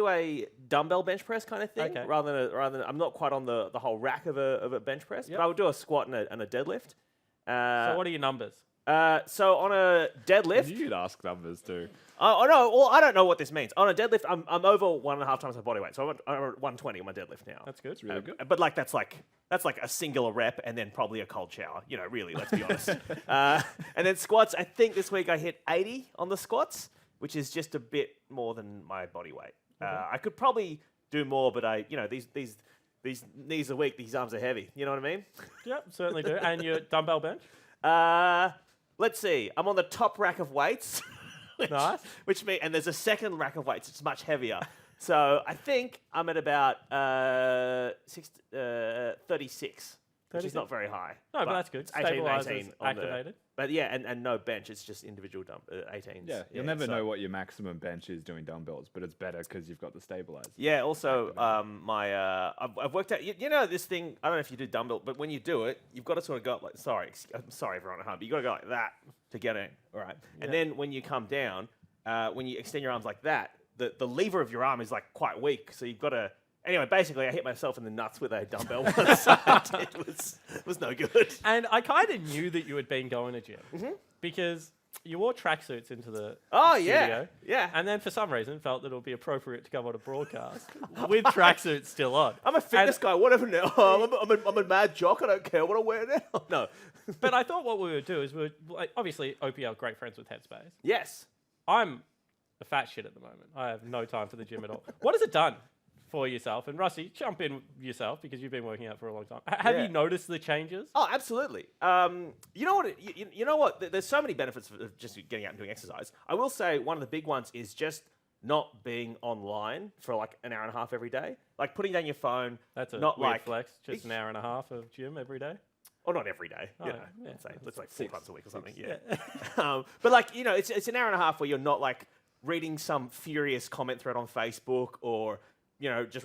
a dumbbell bench press kind of thing Okay. rather than I'm not quite on the whole rack of a bench press, Yep. but I would do a squat and a deadlift. so what are your numbers? So on a deadlift. You could ask numbers too. Oh no! Well, I don't know what this means. On a deadlift, I'm over 1.5 times my body weight, so I'm at 120 on my deadlift now. That's good. It's really good. But that's like a singular rep and then probably a cold shower. You know, really, let's be honest. And then squats. I think this week I hit 80 on the squats, which is just a bit more than my body weight. I could probably do more, but these knees are weak, these arms are heavy. You know what I mean? Yep, certainly do. And your dumbbell bench? Let's see. I'm on the top rack of weights. Nice. And there's a second rack of weights. It's much heavier. So I think I'm at about 36, which is not very high. No, but that's good. it's 18, Stabilizers 18 on the- activated. But yeah, and no bench. It's just individual 18s. Yeah, you'll never so- know what your maximum bench is doing dumbbells, but it's better because you've got the stabilizer. Yeah. Also, I've worked out. You know this thing. I don't know if you do dumbbell, but when you do it, you've got to sort of go like. I'm sorry everyone at home, but you got to go like that to get in. All right. And then when you come down, when you extend your arms like that, the lever of your arm is like quite weak. So you've got to. Anyway, basically, I hit myself in the nuts with a dumbbell once. It was no good. And I kind of knew that you had been going to gym because you wore tracksuits into the Oh studio. yeah. And then for some reason felt that it would be appropriate to come on a broadcast with tracksuits still on. I'm a fitness guy. Whatever now. I'm a mad jock. I don't care what I wear now. No. But I thought what we would do is obviously OPL great friends with Headspace. Yes. I'm a fat shit at the moment. I have no time for the gym at all. What has it done for yourself? And Rusty, jump in yourself because you've been working out for a long time. Have Yeah. you noticed the changes? Oh, absolutely. You know what? You know what? There's so many benefits of just getting out and doing exercise. I will say one of the big ones is just not being online for like an hour and a half every day. Like putting down your phone. That's a not weird like flex. Just an hour and a half of gym every day. Or not every day. You Oh, know, yeah. let's like 4 times a week or something. Yeah. But like it's an hour and a half where you're not like reading some furious comment thread on Facebook or just